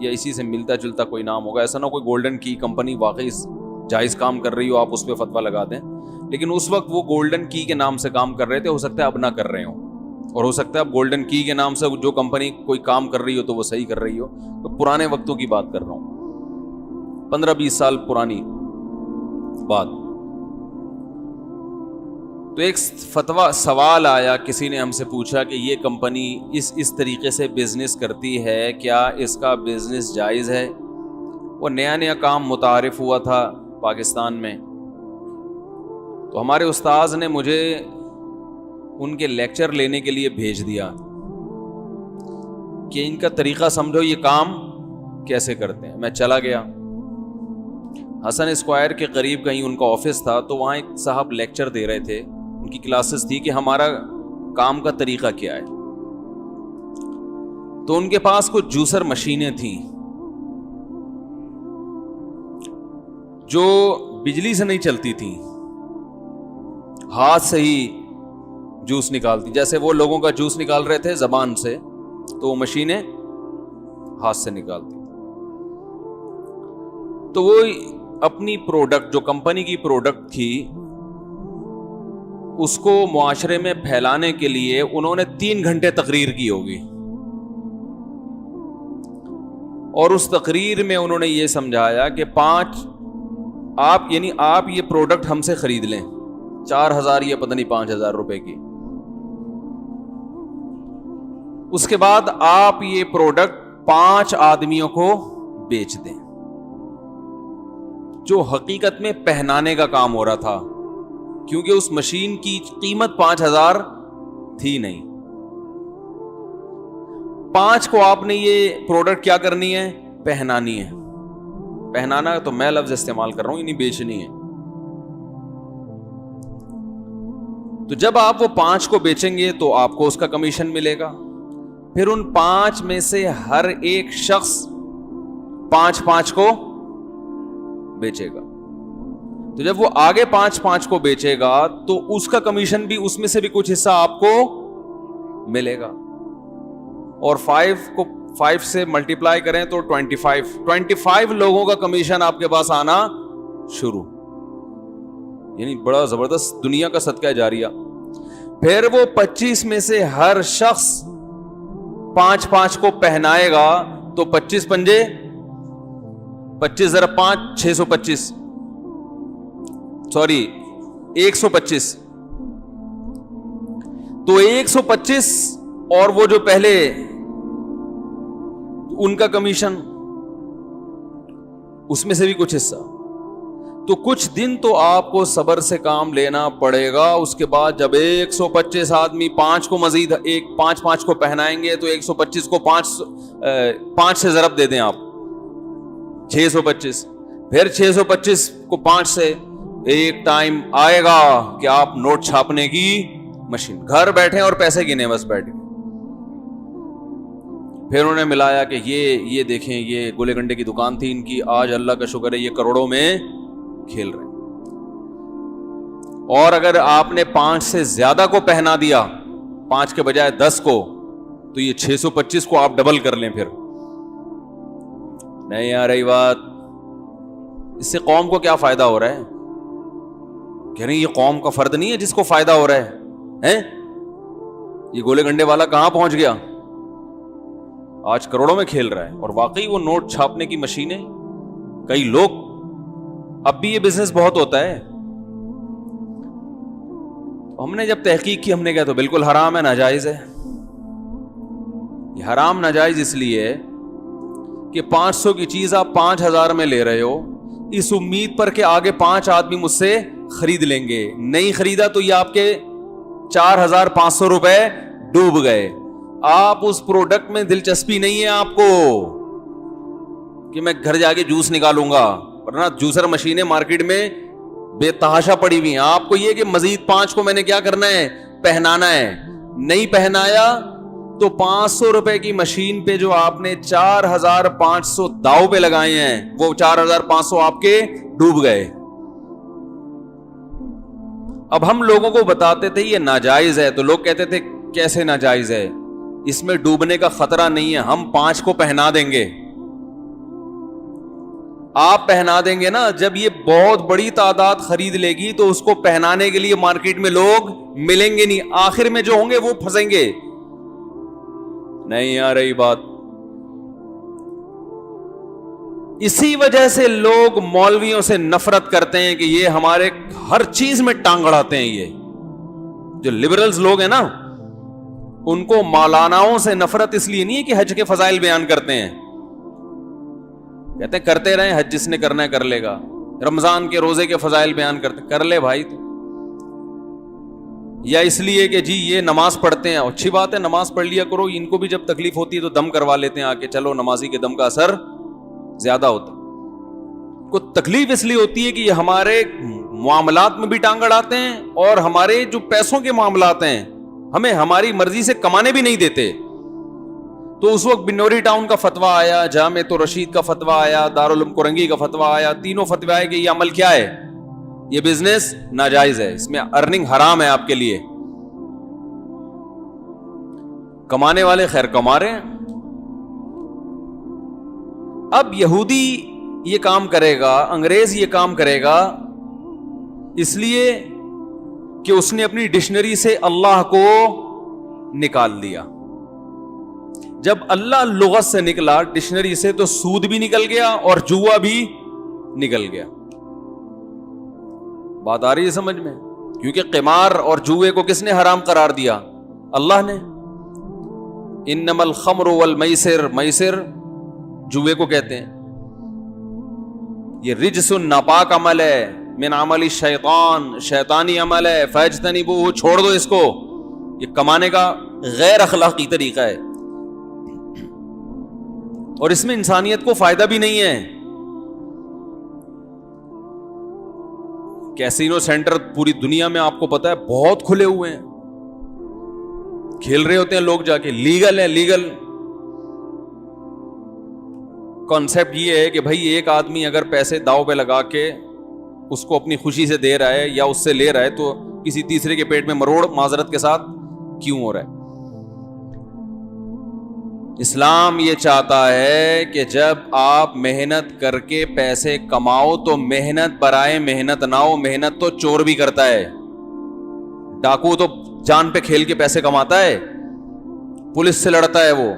یا اسی سے ملتا جلتا کوئی نام ہوگا. ایسا نہ کوئی گولڈن کی کمپنی واقعی جائز کام کر رہی ہو, آپ اس پہ فتویٰ لگا دیں. لیکن اس وقت وہ گولڈن کی کے نام سے کام کر رہے تھے, ہو سکتا ہے اب نہ کر رہے ہوں, اور ہو سکتا ہے اب گولڈن کی کے نام سے جو کمپنی کوئی کام کر رہی ہو تو وہ صحیح کر رہی ہو. تو پرانے وقتوں کی بات کر رہا ہوں, 15-20 سال پرانی بات. تو ایک فتویٰ سوال آیا, کسی نے ہم سے پوچھا کہ یہ کمپنی اس طریقے سے بزنس کرتی ہے, کیا اس کا بزنس جائز ہے؟ وہ نیا کام متعارف ہوا تھا پاکستان میں, تو ہمارے استاذ نے مجھے ان کے لیکچر لینے کے لیے بھیج دیا کہ ان کا طریقہ سمجھو, یہ کام کیسے کرتے ہیں. میں چلا گیا, حسن اسکوائر کے قریب کہیں ان کا آفس تھا, تو وہاں ایک صاحب لیکچر دے رہے تھے, ان کی کلاسز تھی کہ ہمارا کام کا طریقہ کیا ہے. تو ان کے پاس کچھ جوسر مشینیں تھیں جو بجلی سے نہیں چلتی تھیں, ہاتھ سے ہی جوس نکالتی, جیسے وہ لوگوں کا جوس نکال رہے تھے زبان سے, تو وہ مشینیں ہاتھ سے نکالتی. تو وہ اپنی پروڈکٹ, جو کمپنی کی پروڈکٹ تھی, اس کو معاشرے میں پھیلانے کے لیے انہوں نے 3 گھنٹے تقریر کی ہوگی, اور اس تقریر میں انہوں نے یہ سمجھایا کہ آپ یہ پروڈکٹ ہم سے خرید لیں 4,000 یا پتہ نہیں 5,000 روپے کی, اس کے بعد آپ یہ پروڈکٹ 5 آدمیوں کو بیچ دیں, جو حقیقت میں پہنانے کا کام ہو رہا تھا, کیونکہ اس مشین کی قیمت 5,000 تھی نہیں. 5 کو آپ نے یہ پروڈکٹ کیا کرنی ہے, پہنانی ہے. پہنانا تو میں لفظ استعمال کر رہا ہوں, انہیں بیچنی ہے. تو جب آپ وہ 5 کو بیچیں گے تو آپ کو اس کا کمیشن ملے گا. پھر ان 5 میں سے ہر ایک شخص 5 کو بیچے گا. تو جب وہ آگے 5 کو بیچے گا تو اس کا کمیشن بھی, اس میں سے بھی کچھ حصہ آپ کو ملے گا. اور 5 سے ملٹیپلائی کریں تو 25 لوگوں کا کمیشن آپ کے پاس آنا شروع, یعنی بڑا زبردست دنیا کا صدقہ جاریہ. پھر وہ 25 میں سے ہر شخص 5 کو پہنائے گا, تو 25 پنجے 25 ضرب 5 625, سوری 125. تو 125 اور وہ جو پہلے ان کا کمیشن, اس میں سے بھی کچھ حصہ. تو کچھ دن تو آپ کو صبر سے کام لینا پڑے گا. اس کے بعد جب 125 آدمی 5 کو مزید 5 کو پہنائیں گے تو 125 کو 5 سے ضرب دے دیں آپ 625. پھر 625 کو 5 سے, ایک ٹائم آئے گا کہ آپ نوٹ چھاپنے کی مشین گھر بیٹھے اور پیسے گنے بس بیٹھ کے. پھر انہوں نے ملایا کہ یہ دیکھیں, یہ گولے گنڈے کی دکان تھی ان کی, آج اللہ کا شکر ہے یہ کروڑوں میں کھیل رہے ہیں. اور اگر آپ نے 5 سے زیادہ کو پہنا دیا, 5 کے بجائے 10 کو, تو یہ 625 کو آپ ڈبل کر لیں. پھر نہیں آ رہی بات. اس سے قوم کو کیا فائدہ ہو رہا ہے؟ کہہ رہے ہیں یہ قوم کا فرد نہیں ہے جس کو فائدہ ہو رہا ہے. یہ گولے گنڈے والا کہاں پہنچ گیا, آج کروڑوں میں کھیل رہا ہے. اور واقعی وہ نوٹ چھاپنے کی مشینیں, کئی لوگ, اب بھی یہ بزنس بہت ہوتا ہے. ہم نے جب تحقیق کی, ہم نے کہا تو بالکل حرام ہے, ناجائز ہے. یہ حرام ناجائز اس لیے کہ 500 کی چیز آپ 5,000 میں لے رہے ہو, اس امید پر کہ آگے 5 آدمی مجھ سے خرید لیں گے. نہیں خریدا تو یہ آپ کے 4,500 روپے ڈوب گئے. آپ اس پروڈکٹ میں دلچسپی نہیں ہے آپ کو کہ میں گھر جا کے جوس نکالوں گا, ورنہ جوسر مشینیں مارکیٹ میں بے تحاشا پڑی ہوئی ہیں. آپ کو یہ کہ مزید 5 کو میں نے کیا کرنا ہے, پہنانا ہے. نہیں پہنایا تو 500 روپے کی مشین پہ جو آپ نے 4,500 داؤ پہ لگائے ہیں, وہ 4,500 آپ کے ڈوب گئے. اب ہم لوگوں کو بتاتے تھے یہ ناجائز ہے, تو لوگ کہتے تھے کیسے ناجائز ہے, اس میں ڈوبنے کا خطرہ نہیں ہے, ہم 5 کو پہنا دیں گے. آپ پہنا دیں گے نا, جب یہ بہت بڑی تعداد خرید لے گی تو اس کو پہنانے کے لیے مارکیٹ میں لوگ ملیں گے نہیں, آخر میں جو ہوں گے وہ پھنسیں گے. نہیں آ رہی بات. اسی وجہ سے لوگ مولویوں سے نفرت کرتے ہیں کہ یہ ہمارے ہر چیز میں ٹانگ اڑاتے ہیں. یہ جو لبرلز لوگ ہیں نا, ان کو مولاناؤں سے نفرت اس لیے نہیں ہے کہ حج کے فضائل بیان کرتے ہیں, کہتے ہیں کرتے رہیں, حج جس نے کرنا ہے کر لے گا. رمضان کے روزے کے فضائل بیان کرتے, کر لے بھائی تو. یا اس لیے کہ جی یہ نماز پڑھتے ہیں, اچھی بات ہے نماز پڑھ لیا کرو, ان کو بھی جب تکلیف ہوتی ہے تو دم کروا لیتے ہیں آ کے, چلو نمازی کے دم کا اثر زیادہ ہوتا. کو تکلیف اس لیے ہوتی ہے کہ یہ ہمارے معاملات میں بھی ٹانگ اڑاتے ہیں, اور ہمارے جو پیسوں کے معاملات ہیں ہمیں ہماری مرضی سے کمانے بھی نہیں دیتے. تو اس وقت بنوری ٹاؤن کا فتویٰ آیا, جامع رشید کا فتویٰ آیا, دارالعلوم کرنگی کا فتویٰ آیا, تینوں فتویٰ آئے کہ یہ عمل کیا ہے, یہ بزنس ناجائز ہے, اس میں ارننگ حرام ہے آپ کے لیے. کمانے والے خیر کما رہے ہیں. اب یہودی یہ کام کرے گا, انگریز یہ کام کرے گا, اس لیے کہ اس نے اپنی ڈکشنری سے اللہ کو نکال دیا. جب اللہ لغت سے نکلا ڈکشنری سے تو سود بھی نکل گیا اور جوا بھی نکل گیا. بات آ رہی ہے سمجھ میں؟ کیونکہ قمار اور جوئے کو کس نے حرام قرار دیا؟ اللہ نے. انما الخمر والمیسر, میسر جوئے کو کہتے ہیں, یہ رجس ناپاک عمل ہے, من عمل الشیطان, شیطانی عمل ہے, فاجتنبوہ, چھوڑ دو اس کو, یہ کمانے کا غیر اخلاقی طریقہ ہے اور اس میں انسانیت کو فائدہ بھی نہیں ہے. کیسینو سینٹر پوری دنیا میں آپ کو پتا ہے بہت کھلے ہوئے ہیں, کھیل رہے ہوتے ہیں لوگ جا کے, لیگل ہے, لیگل. کانسیپٹ یہ ہے کہ بھائی ایک آدمی اگر پیسے داؤ پہ لگا کے اس کو اپنی خوشی سے دے رہا ہے یا اس سے لے رہا ہے تو کسی تیسرے کے پیٹ میں مروڑ معذرت کے ساتھ کیوں ہو رہا ہے؟ اسلام یہ چاہتا ہے کہ جب آپ محنت کر کے پیسے کماؤ تو محنت برائے محنت نہ ہو. محنت تو چور بھی کرتا ہے, ڈاکو تو جان پہ کھیل کے پیسے کماتا ہے, پولیس سے لڑتا ہے وہ.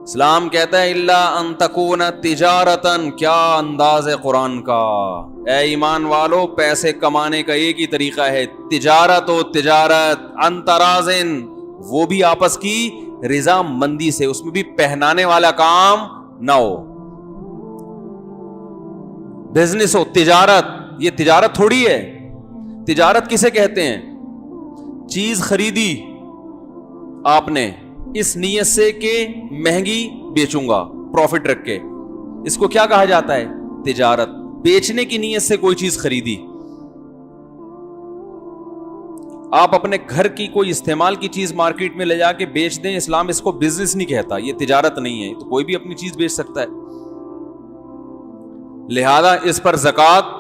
اسلام کہتا ہے الا ان تکون تجارتن, کیا انداز ہے قرآن کا. اے ایمان والو, پیسے کمانے کا ایک ہی طریقہ ہے, تجارت ہو تجارت, ان ترازن, وہ بھی آپس کی رضا مندی سے, اس میں بھی پہنانے والا کام نہ ہو. بزنس ہو تجارت, یہ تجارت تھوڑی ہے. تجارت کسے کہتے ہیں؟ چیز خریدی آپ نے اس نیت سے کہ مہنگی بیچوں گا پروفٹ رکھ کے, اس کو کیا کہا جاتا ہے؟ تجارت. بیچنے کی نیت سے کوئی چیز خریدی, آپ اپنے گھر کی کوئی استعمال کی چیز مارکیٹ میں لے جا کے بیچ دیں, اسلام اس کو بزنس نہیں کہتا, یہ تجارت نہیں ہے. تو کوئی بھی اپنی چیز بیچ سکتا ہے, لہذا اس پر زکوٰۃ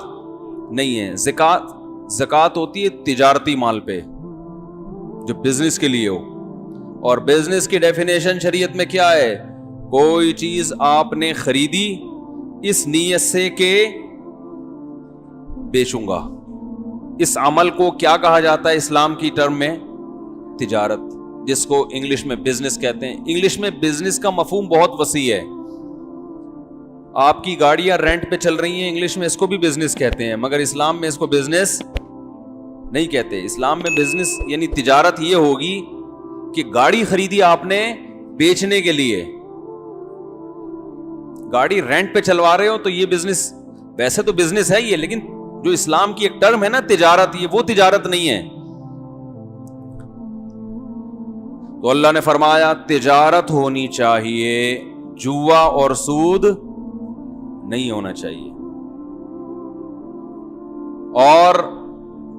نہیں ہے. زکوٰۃ ہوتی ہے تجارتی مال پہ جو بزنس کے لیے ہو. اور بزنس کی ڈیفینیشن شریعت میں کیا ہے؟ کوئی چیز آپ نے خریدی اس نیت سے کہ بیچوں گا. اس عمل کو کیا کہا جاتا ہے اسلام کی ٹرم میں؟ تجارت, جس کو انگلش میں بزنس کہتے ہیں. انگلش میں بزنس کا مفہوم بہت وسیع ہے. آپ کی گاڑیاں رینٹ پہ چل رہی ہیں, انگلش میں اس کو بھی بزنس کہتے ہیں, مگر اسلام میں اس کو بزنس نہیں کہتے. اسلام میں بزنس یعنی تجارت یہ ہوگی کہ گاڑی خریدی آپ نے بیچنے کے لیے, گاڑی رینٹ پہ چلوا رہے ہو تو یہ بزنس, ویسے تو بزنس ہے یہ, لیکن جو اسلام کی ایک ٹرم ہے نا تجارت, یہ وہ تجارت نہیں ہے. تو اللہ نے فرمایا تجارت ہونی چاہیے, جوا اور سود نہیں ہونا چاہیے. اور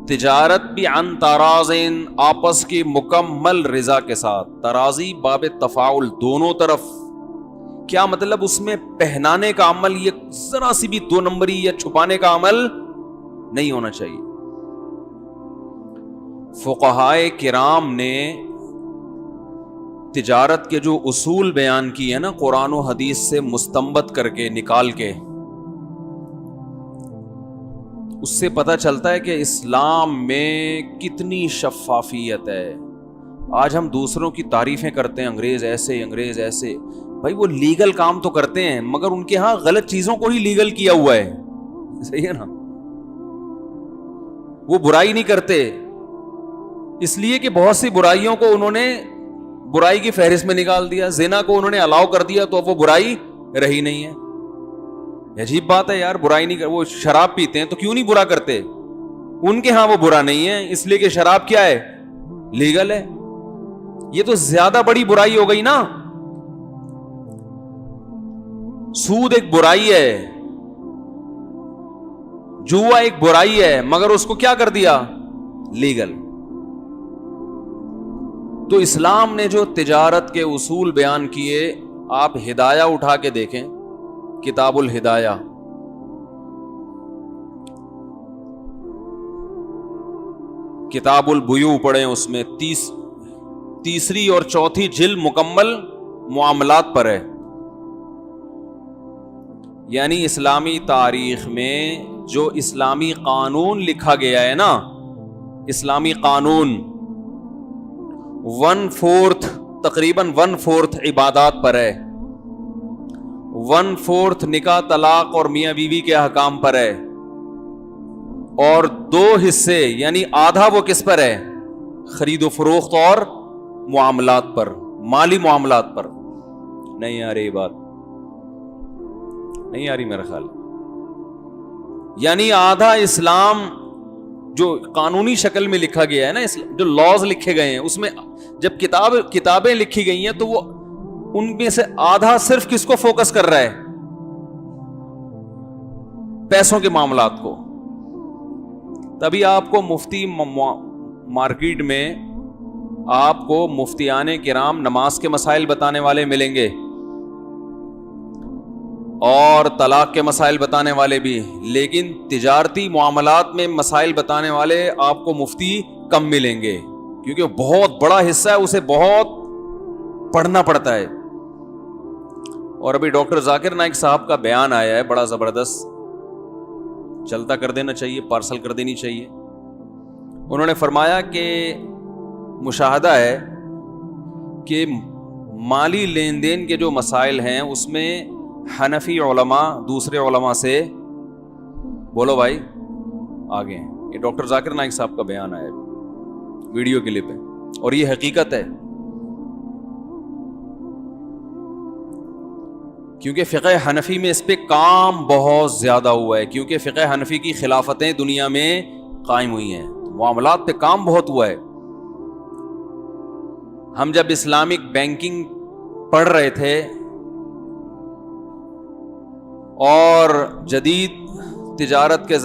تجارت بھی عن ترازن, آپس کی مکمل رضا کے ساتھ. ترازی باب تفاعل, دونوں طرف. کیا مطلب؟ اس میں پہنانے کا عمل, یہ ذرا سی بھی دو نمبری یا چھپانے کا عمل نہیں ہونا چاہیے. فقہائے کرام نے تجارت کے جو اصول بیان کیے ہیں نا قرآن و حدیث سے مستنبط کر کے نکال کے، اس سے پتہ چلتا ہے کہ اسلام میں کتنی شفافیت ہے۔ آج ہم دوسروں کی تعریفیں کرتے ہیں، انگریز ایسے، انگریز ایسے، بھائی وہ لیگل کام تو کرتے ہیں مگر ان کے ہاں غلط چیزوں کو ہی لیگل کیا ہوا ہے، صحیح ہے نا؟ وہ برائی نہیں کرتے، اس لیے کہ بہت سی برائیوں کو انہوں نے برائی کی فہرست میں نکال دیا۔ زنا کو انہوں نے الاؤ کر دیا تو اب وہ برائی رہی نہیں ہے۔ عجیب بات ہے یار، برائی نہیں کر، وہ شراب پیتے ہیں تو کیوں نہیں برا کرتے؟ ان کے ہاں وہ برا نہیں ہے، اس لیے کہ شراب کیا ہے؟ لیگل ہے۔ یہ تو زیادہ بڑی برائی ہو گئی نا۔ سود ایک برائی ہے، جوا ایک برائی ہے، مگر اس کو کیا کر دیا؟ لیگل۔ تو اسلام نے جو تجارت کے اصول بیان کیے، آپ ہدایہ اٹھا کے دیکھیں، کتاب الہدایہ، کتاب البیوع پڑھیں، اس میں تیسری اور چوتھی جلد مکمل معاملات پر ہے۔ یعنی اسلامی تاریخ میں جو اسلامی قانون لکھا گیا ہے نا، اسلامی قانون 1/4 تقریباً 1/4 عبادات پر ہے، 1/4 نکاح طلاق اور میاں بیوی کے احکام پر ہے، اور 2 حصے یعنی آدھا وہ کس پر ہے؟ خرید و فروخت اور معاملات پر، مالی معاملات پر۔ نہیں آ رہی بات؟ نہیں آ رہی میرا خیال۔ یعنی آدھا اسلام جو قانونی شکل میں لکھا گیا ہے نا، جو لاز لکھے گئے ہیں، اس میں جب کتابیں لکھی گئی ہیں تو وہ ان میں سے آدھا صرف کس کو فوکس کر رہا ہے؟ پیسوں کے معاملات کو۔ تبھی آپ کو مفتی مارکیٹ میں آپ کو مفتیان کرام نماز کے مسائل بتانے والے ملیں گے، اور طلاق کے مسائل بتانے والے بھی، لیکن تجارتی معاملات میں مسائل بتانے والے آپ کو مفتی کم ملیں گے، کیونکہ بہت بڑا حصہ ہے، اسے بہت پڑھنا پڑتا ہے۔ اور ابھی ڈاکٹر ذاکر نائک صاحب کا بیان آیا ہے بڑا زبردست، چلتا کر دینا چاہیے، پارسل کر دینی چاہیے۔ انہوں نے فرمایا کہ مشاہدہ ہے کہ مالی لین دین کے جو مسائل ہیں اس میں حنفی علماء دوسرے علماء سے، بولو بھائی آگے ہیں، یہ ڈاکٹر ذاکر نائک صاحب کا بیان آیا ہے، ویڈیو کلپ ہے، اور یہ حقیقت ہے، کیونکہ فقہ حنفی میں اس پہ کام بہت زیادہ ہوا ہے، کیونکہ فقہ حنفی کی خلافتیں دنیا میں قائم ہوئی ہیں، معاملات پہ کام بہت ہوا ہے۔ ہم جب اسلامک بینکنگ پڑھ رہے تھے اور جدید تجارت کے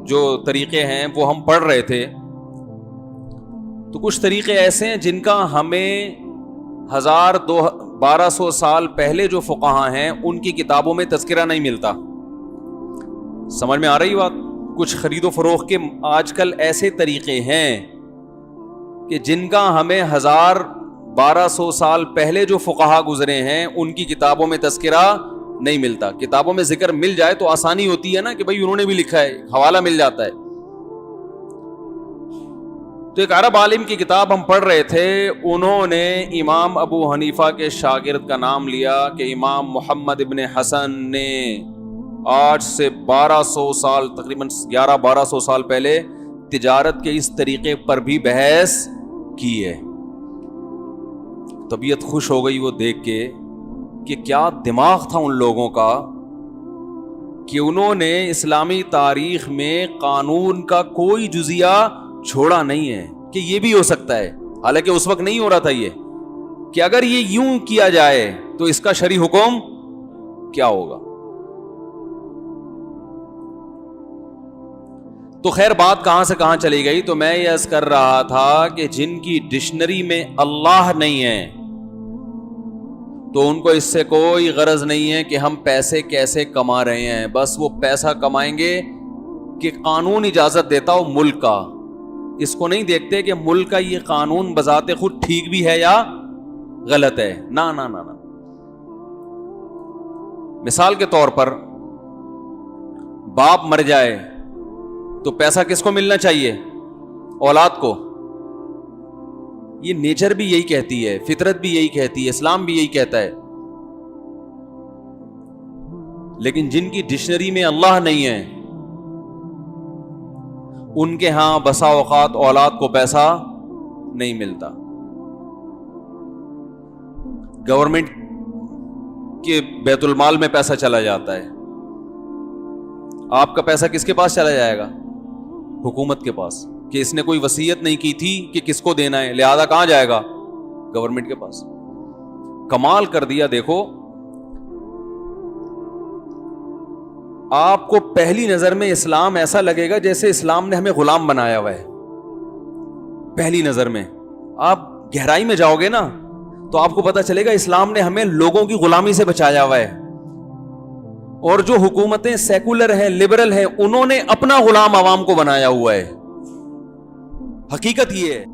جو طریقے ہیں وہ ہم پڑھ رہے تھے، تو کچھ طریقے ایسے ہیں جن کا ہمیں 1200 سال پہلے جو فقہاء ہیں ان کی کتابوں میں تذکرہ نہیں ملتا۔ سمجھ میں آ رہی بات؟ کچھ خرید و فروخت کے آج کل ایسے طریقے ہیں کہ جن کا ہمیں 1200 سال پہلے جو فقہاء گزرے ہیں ان کی کتابوں میں تذکرہ نہیں ملتا۔ کتابوں میں ذکر مل جائے تو آسانی ہوتی ہے نا کہ بھئی انہوں نے بھی لکھا ہے، حوالہ مل جاتا ہے۔ تو ایک عرب عالم کی کتاب ہم پڑھ رہے تھے، انہوں نے امام ابو حنیفہ کے شاگرد کا نام لیا کہ امام محمد ابن حسن نے آج سے 1200 سال، تقریباً 1100-1200 سال پہلے تجارت کے اس طریقے پر بھی بحث کی ہے۔ طبیعت خوش ہو گئی وہ دیکھ کے کہ کیا دماغ تھا ان لوگوں کا کہ انہوں نے اسلامی تاریخ میں قانون کا کوئی جزیہ چھوڑا نہیں ہے کہ یہ بھی ہو سکتا ہے، حالانکہ اس وقت نہیں ہو رہا تھا یہ، کہ اگر یہ یوں کیا جائے تو اس کا شرعی حکم کیا ہوگا۔ تو خیر بات کہاں سے کہاں چلی گئی، تو میں یہ عرض کر رہا تھا کہ جن کی ڈکشنری میں اللہ نہیں ہے تو ان کو اس سے کوئی غرض نہیں ہے کہ ہم پیسے کیسے کما رہے ہیں، بس وہ پیسہ کمائیں گے کہ قانون اجازت دیتا ہو ملک کا، اس کو نہیں دیکھتے کہ ملک کا یہ قانون بذات خود ٹھیک بھی ہے یا غلط ہے. نا نا نا نا. مثال کے طور پر باپ مر جائے تو پیسہ کس کو ملنا چاہیے؟ اولاد کو. یہ نیچر بھی یہی کہتی ہے, فطرت بھی یہی کہتی ہے, اسلام بھی یہی کہتا ہے. لیکن جن کی ڈکشنری میں اللہ نہیں ہے ان کے ہاں بسا اوقات اولاد کو پیسہ نہیں ملتا. گورنمنٹ کے بیت المال میں پیسہ چلا جاتا ہے. آپ کا پیسہ کس کے پاس چلا جائے گا؟ حکومت کے پاس, کہ اس نے کوئی وصیت نہیں کی تھی کہ کس کو دینا ہے, لہذا کہاں جائے گا؟ گورنمنٹ کے پاس. کمال کر دیا. دیکھو آپ کو پہلی نظر میں اسلام ایسا لگے گا جیسے اسلام نے ہمیں غلام بنایا ہوا ہے. پہلی نظر میں آپ گہرائی میں جاؤ گے نا تو آپ کو پتا چلے گا اسلام نے ہمیں لوگوں کی غلامی سے بچایا ہوا ہے. اور جو حکومتیں سیکولر ہیں, لبرل ہیں, انہوں نے اپنا غلام عوام کو بنایا ہوا ہے. حقیقت یہ ہے.